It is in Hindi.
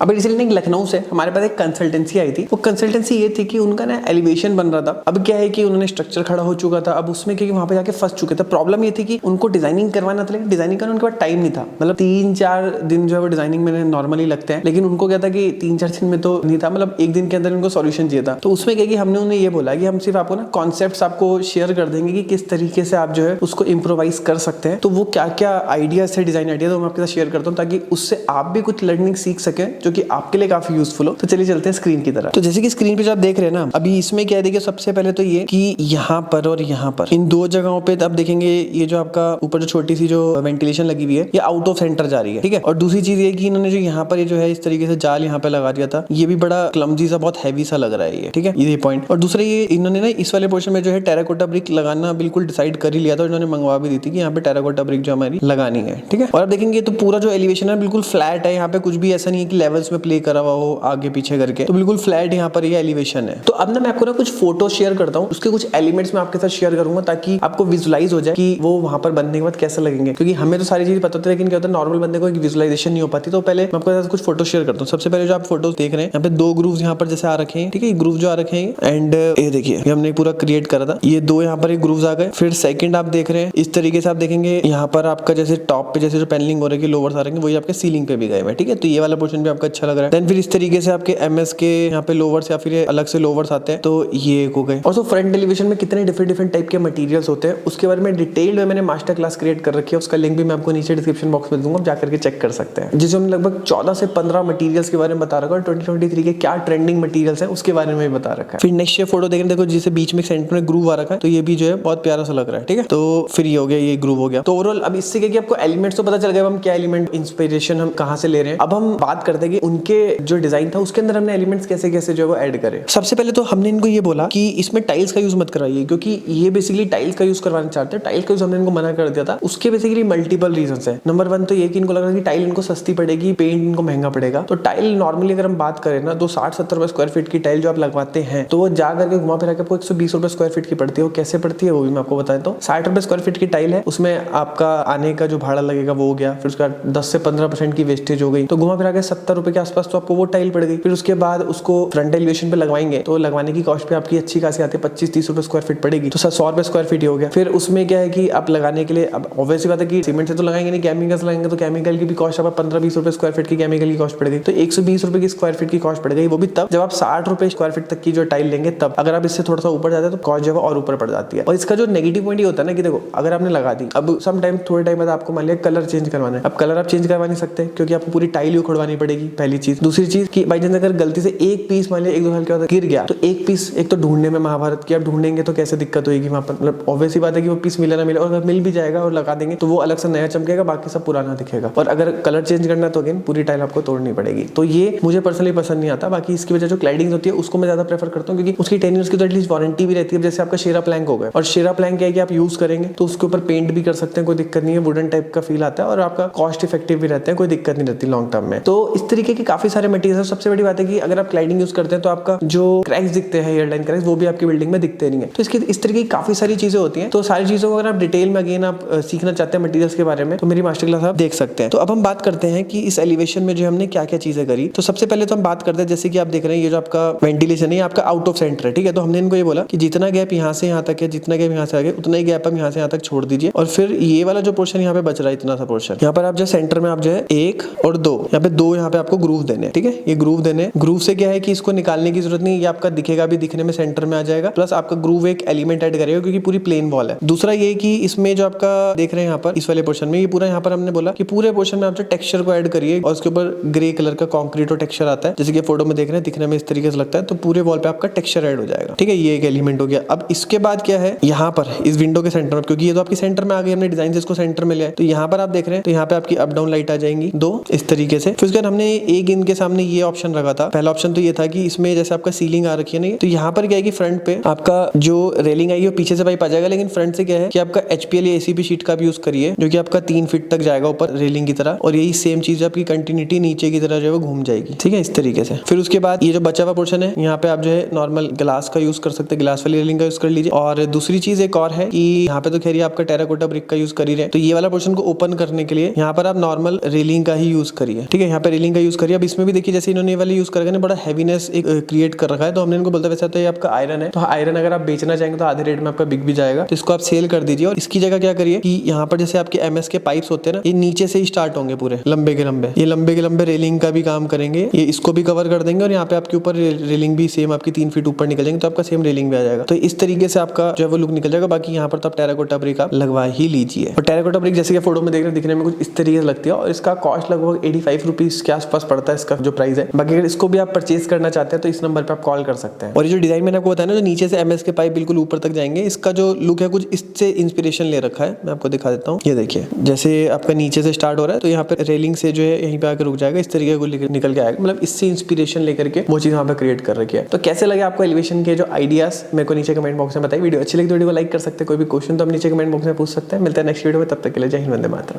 अब रिसेंटली लखनऊ से हमारे पास एक कंसल्टेंसी आई थी। वो कंसल्टेंसी ये थी कि उनका ना एलिवेशन बन रहा था। अब क्या है कि उन्होंने स्ट्रक्चर खड़ा हो चुका था, अब उसमें क्या वहां पे जाके फंस चुके थे। प्रॉब्लम ये थी कि उनको डिजाइनिंग करवाना था, लेकिन डिजाइनिंग करने उनके पास टाइम नहीं था। मतलब 3-4 दिन जो है वो डिजाइनिंग में नॉर्मली लगते हैं, लेकिन उनको क्या था कि 3-4 दिन में तो नहीं था, मतलब एक दिन के अंदर उनको सॉल्यूशन चाहिए था। तो उसमें क्या कि हमने उन्हें ये बोला कि हम सिर्फ आपको ना कॉन्सेप्ट्स आपको शेयर कर देंगे कि किस तरीके से आप जो है उसको इम्प्रोवाइज कर सकते हैं। तो वो क्या क्या आइडियाज थे, डिजाइन आइडिया, तो मैं आपके साथ शेयर करता हूँ ताकि उससे आप भी कुछ लर्निंग सीख सके जो कि आपके लिए काफी यूजफुल हो। तो चलिए चलते हैं स्क्रीन की तरफ। तो जैसे कि स्क्रीन पे जो आप देख रहे हैं ना, अभी इसमें क्या देखिए, सबसे पहले तो ये कि यहाँ पर और यहाँ पर इन दो जगहों पे आप देखेंगे ये जो आपका ऊपर जो छोटी सी जो वेंटिलेशन लगी हुई है ये आउट ऑफ सेंटर जा रही है, ठीक है। और दूसरी चीज ये कि इन्होंने जो यहाँ पर ये जो है इस तरीके से जाल यहाँ पे लगा दिया था, ये भी बड़ा क्लमजी सा, बहुत हैवी सा लग रहा है ये, ठीक है, ये पॉइंट। और दूसरा ये इन्होंने ना इस वाले पोर्शन में जो है टेराकोटा ब्रिक लगाना बिल्कुल डिसाइड कर ही लिया था, इन्होंने मंगवा भी दी थी कि यहाँ पे टेराकोटा ब्रिक जो हमारी लगानी है, ठीक है। और आप देखेंगे तो पूरा जो एलिवेशन है बिल्कुल फ्लैट है, यहाँ पे कुछ भी ऐसा नहीं है कि लेवल्स में प्ले करा हुआ हो आगे पीछे करके, तो बिल्कुल फ्लैट यहाँ पर ये एलिवेशन है। तो अब ना मैं आपको ना कुछ फोटो शेयर करता हूँ, उसके कुछ एलिमेंट्स मैं आपके साथ शेयर करूंगा ताकि आपको विजुलाइज हो जाए कि वो वहां पर बनने के बाद कैसे लगेंगे, क्योंकि हमें तो सारी चीज पता होती है लेकिन क्या होता है नॉर्मल बंदे को विजुलाइजेशन नहीं हो पाती। तो पहले मैं आपके साथ कुछ फोटो शेयर करता हूँ। सबसे पहले जो आप फोटोज देख रहे हैं यहाँ पे 2 ग्रूव्स यहाँ पर जैसे आ रखे हैं, ठीक है, ग्रूव जो आ रखे हैं, एंड ये देखिए ये हमने पूरा क्रिएट करा था, ये 2 यहाँ पर ग्रूव्स आ गए। फिर सेकंड आप देख रहे हैं इस तरीके से, आप देखेंगे यहाँ पर आपका जैसे टॉप पे जैसे जो पैनलिंग हो रही है, लोवर्स आ रहे हैं, वही आपके सीलिंग पे भी गए हैं, ठीक है। तो ये वाला पोर्शन भी आपका अच्छा लग रहा है। देन फिर इस तरीके से आपके एमएस के यहाँ पे लोवर्स या फिर अलग से लोवर्स आते हैं, तो ये एक हो गए। और फ्रंट एलिवेशन में कितने डिफरेंट टाइप के मटेरियल्स होते हैं उसके बारे में डिटेल में मैंने मास्टर क्लास क्रिएट कर रखी है, उसका लिंक भी मैं आपको नीचे डिस्क्रिप्शन बॉक्स में दूंगा, आप जाकर के चेक कर सकते हैं, जिसमें हमने लगभग 14 से 15 मटेरियल्स के बारे में बता रखा है और 2023 के क्या ट्रेंडिंग मटेरियल्स हैं उसके बारे में बता रखा है। फिर नेक्स्ट ये फोटो देखें, देखो जिसे बीच में सेंटर में ग्रूव आ रखा है, तो ये भी जो है बहुत प्यारा सा लग रहा है, ठीक है। तो फिर ये हो गया, ये ग्रूव हो गया। तो ओवरऑल अब इससे क्या आपको एलिमेंट्स तो पता चल गया हम क्या एलिमेंट इंस्पिरेशन हम कहां से ले रहे हैं। अब हम बात करते हैं कि उनके जो डिजाइन था उसके अंदर हमने एलिमेंट्स कैसे कैसे जो है वो ऐड करे। सबसे पहले तो हमने इनको ये बोला कि इसमें टाइल्स का यूज मत कराइए, क्योंकि ये बेसिकली टाइल्स का यूज करवाना चाहते हैं। टाइल्स का यूज हमने इनको मना कर दिया था, उसके बेसिकली मल्टीपल रीजंस है। नंबर 1 तो ये कि इनको लग रहा है कि टाइल इनको सस्ती पड़ेगी, पेंट इनको महंगा पड़ेगा। तो टाइल नॉर्मली अगर हम बात करें ना तो 60-70 रुपए स्क्वायर फीट की टाइल जो आप लगवाते हैं, तो वो जा करके घुमा फिरा के आपको 120 रुपए स्क्वायर फीट की पड़ती है। वो कैसे पड़ती है वो भी मैं आपको बता देता हूँ। 60 रुपए स्क्वायर फीट की टाइल है, उसमें आपका आने का जो भाड़ा लगेगा वो हो गया, फिर उसका 10 से 15% की वेस्टेज हो गई, तो घुमा फिरा के 70 रुपए के आसपास तो आपको वो टाइल पड़ गई। फिर उसके बाद उसको फ्रंट एलिवेशन पे लगवाएंगे तो लगवाने की कॉस्ट पे आपकी अच्छी खासी आती है, 25-30 रुपए स्क्वायर फीट पड़ेगी, तो 100 रुपए स्क्वायर फीट हो गया। फिर उसमें क्या है कि आप लगाने के लिए, अब ऑब्वियस बात है कि सीमेंट से तो लगाएंगे नहीं, केमिकल्स लगाएंगे, तो केमिकल की भी कॉस्ट आपको 15-20 रुपए स्क्वायर फीट की केमिकल की कॉस्ट पड़ गई, तो 120 रुपए की स्क्वायर फीट की कॉस्ट पड़ गई। वो भी तब जब आप 60 रुपए स्क्वायर फीट तक की जो टाइल लेंगे तब। अगर आप इससे थोड़ा सा ऊपर जाते हैं तो कॉस्ट जो है और ऊपर पड़ जाती है। और इसका जो नेगेटिव पॉइंट ये होता है ना कि देखो अगर आपने लगा दी, अब सम टाइम थोड़े टाइम बाद आपको मान लिया कलर चेंज करवाना है, अब कलर आप चेंज करवा नहीं सकते क्योंकि आपको पूरी टाइल उखड़वानी पड़ेगी, पहली चीज। दूसरी चीज कि बाई चांस अगर गलती से एक पीस मान लिया 1-2 साल के बाद गिर गया, तो एक पीस एक तो ढूंढने में महाभारत की, आप ढूंढेंगे तो कैसे दिक्कत होगी वहां पर। मतलब ऑब्वियस बात है कि वो पीस मिले ना मिले, और अगर मिल भी जाएगा और लगा देंगे तो वो अलग से नया चमकेगा, बाकी सब पुराना दिखेगा। और अगर कलर चेंज करना तो अगेन पूरी टाइल आपको तोड़नी पड़ेगी। तो ये मुझे पर्सनली पसंद नहीं आता। बाकी इसकी वजह जो क्लैडिंग होती है उसको मैं ज्यादा प्रेफर करता हूँ, क्योंकि उसकी 10 ईयर्स की तो एटलीस्ट वारंटी भी रहती है। जैसे आपका शेरा प्लैंक हो गया, और शेरा प्लैंक क्या है कि आप यूज करेंगे तो उसके ऊपर पेंट भी कर सकते हैं, कोई दिक्कत नहीं है, वुडन टाइप का फील आता है और आपका कॉस्ट इफेक्टिव भी रहता है, कोई दिक्कत नहीं रहती लॉन्ग टर्म में। तो इस तरीके के काफी सारे मटेरियल। सबसे बड़ी बात है कि अगर आप क्लैडिंग यूज करते हैं तो आपका जो क्रैक्स दिखते हैं, एयरलाइन क्रैक्स, वो भी आपकी बिल्डिंग में दिखते नहीं है। तो इसकी इस तरीके की काफी सारी चीजें होती हैं। तो सारी चीजों को अगर आप डिटेल में अगेन आप सीखना चाहते हैं मटेरियल्स के बारे में, तो मेरी मास्टर क्लास आप देख सकते हैं। तो अब हम बात करते हैं कि इस एलिवेशन में जो हमने क्या क्या चीजें करी। तो सबसे पहले तो हम बात करते हैं, जैसे कि आप देख रहे हैं ये जो आपका वेंटिलेशन है आपका आउट ऑफ सेंटर है, ठीक है। तो हमने इनको ये बोला कि जितना गैप यहाँ से यहाँ तक है, जितना गैप यहाँ से आगे, उतना ही गैप हम यहाँ से यहाँ तक छोड़ दीजिए। और फिर ये वाला जो पोर्शन यहाँ पे बच रहा है, इतना सा पोर्शन, यहाँ पर आप जो सेंटर में आप जो है 1 और 2 यहाँ पे 2 यहाँ पे आपको ग्रूव देने, ठीक है। ये ग्रूव देने, ग्रूव से क्या है कि इसको निकालने की जरूरत नहीं, ये आपका दिखेगा भी, दिखने में सेंटर में आ जाएगा। प्लस आपका ग्रूव एक एलिमेंट ऐड करेगा क्योंकि पूरी प्लेन वॉल है। दूसरा ये कि इसमें जो आपका देख रहे हैं यहाँ पर इस वाले पोर्शन में, ये पूरा यहाँ पर हमने बोला कि पूरे पोर्शन में आप जो टेक्सचर को ऐड करिए, और उसके ऊपर ग्रे कलर का कॉन्क्रीट टेक्सचर आता है, जैसे कि फोटो में देख रहे हैं, दिखने में इस तरीके से लगता है। तो पूरे वॉल पे आपका टेक्सचर ऐड हो जाएगा, ठीक है। ये एक एलिमेंट हो गया। अब इसके बाद क्या है, यहाँ पर इस विंडो के सेंटर में, क्योंकि ये तो आपकी सेंटर में आ गई, हमने डिजाइन से इसको सेंटर में लिया है, तो यहाँ पर आप देख रहे हैं तो यहाँ पे आपकी अप डाउन लाइट आ जाएंगी 2 इस तरीके से। फिर उसके बाद हमने एक इनके सामने ये ऑप्शन रखा था। पहला ऑप्शन तो ये था कि इसमें जैसे आपका सीलिंग आ रखी है नहीं, तो यहाँ पर क्या है कि फ्रंट पे आपका जो रेलिंग आएगी वो पीछे से पाइप आ जाएगा, लेकिन फ्रंट से क्या है कि आपका HPL या ACP शीट का भी यूज करिए, जो कि आपका 3 फीट तक जाएगा ऊपर रेलिंग की तरह, और यही सेम चीज आपकी कंटिन्यूटी नीचे की तरह जो है वो घूम जाएगी, ठीक है, इस तरीके से। फिर उसके बाद ये जो बचा हुआ पोर्शन है, यहाँ पे आप जो है नॉर्मल ग्लास का यूज कर सकते हैं, ग्लास वाली रेलिंग का यूज कर लीजिए। और दूसरी चीज एक और है कि यहाँ पे तो खैर आपका टेराकोटा ब्रिक का यूज कर ही रहे हैं, तो ये वाला पोर्शन को ओपन करने के लिए यहाँ पर आप नॉर्मल रेलिंग का ही यूज करिए, ठीक है। यहाँ पे रेलिंग का यूज करिए। अब इसमें भी देखिए जैसे इन्होंने ये वाली यूज करके ना बड़ा हैवीनेस एक क्रिएट कर रखा है, तो हमने इनको बोलता वैसे तो ये आपका आयरन है, तो आयरन अगर आप बेचना चाहेंगे तो आधे रेट में आपका बिक भी जाएगा, तो इसको आप सेल कर दीजिए। और इसकी जगह क्या करिए कि यहाँ पर जैसे आपके एमएस के पाइप्स होते हैं ना, ये नीचे से ही स्टार्ट होंगे पूरे लंबे के लंबे, ये लंबे के लंबे रेलिंग का भी काम करेंगे, ये इसको भी कवर कर देंगे और यहाँ पे आपके ऊपर रेलिंग भी सेम आपकी 3 फीट ऊपर निकल जाएंगे, तो आपका सेम रेलिंग भी आ जाएगा। तो इस तरीके से आपका जो है वो लुक निकल जाएगा। बाकी यहाँ पर तो आप टेराकोटा ब्रिक आप लगवा ही लीजिए। और टेराकोटा ब्रिक जैसे कि फोटो में देख रहे हैं दिखने में कुछ इस तरीके से लगती है, और इसका कॉस्ट लगभग 85 रुपीज के आसपास पड़ता है इसका जो प्राइस है। बाकी अगर इसको भी आप परचेज करना चाहते हैं तो इस नंबर पे आप कॉल कर सकते हैं। और ये जो डिजाइन मैंने आपको बताया ना, जो नीचे से एमएस के पाइप बिल्कुल ऊपर तक जाएंगे, इसका जो लुक है कुछ इससे इंस्पिरेशन ले रखा है। मैं आपको दिखा देता हूँ, ये देखिए जैसे आपका नीचे से स्टार्ट हो रहा है तो यहाँ पे रेलिंग से जो है यहीं पे आकर रुक जाएगा, इस तरीके को निकल के आएगा। मतलब इससे इंस्पिरेशन लेकर के वो चीज वहाँ पे क्रिएट कर रखी है। तो कैसे लगे आपको एलिवेशन के जो आइडियाज, मेरे को नीचे कमेंट बॉक्स में बताइए। वीडियो अच्छी लगी तो वीडियो को लाइक कर सकते हैं, कोई भी क्वेश्चन तो हम नीचे कमेंट बॉक्स में पूछ सकते हैं। मिलते हैं नेक्स्ट वीडियो में, तब तक के लिए जय हिंद, वंदे मातरम।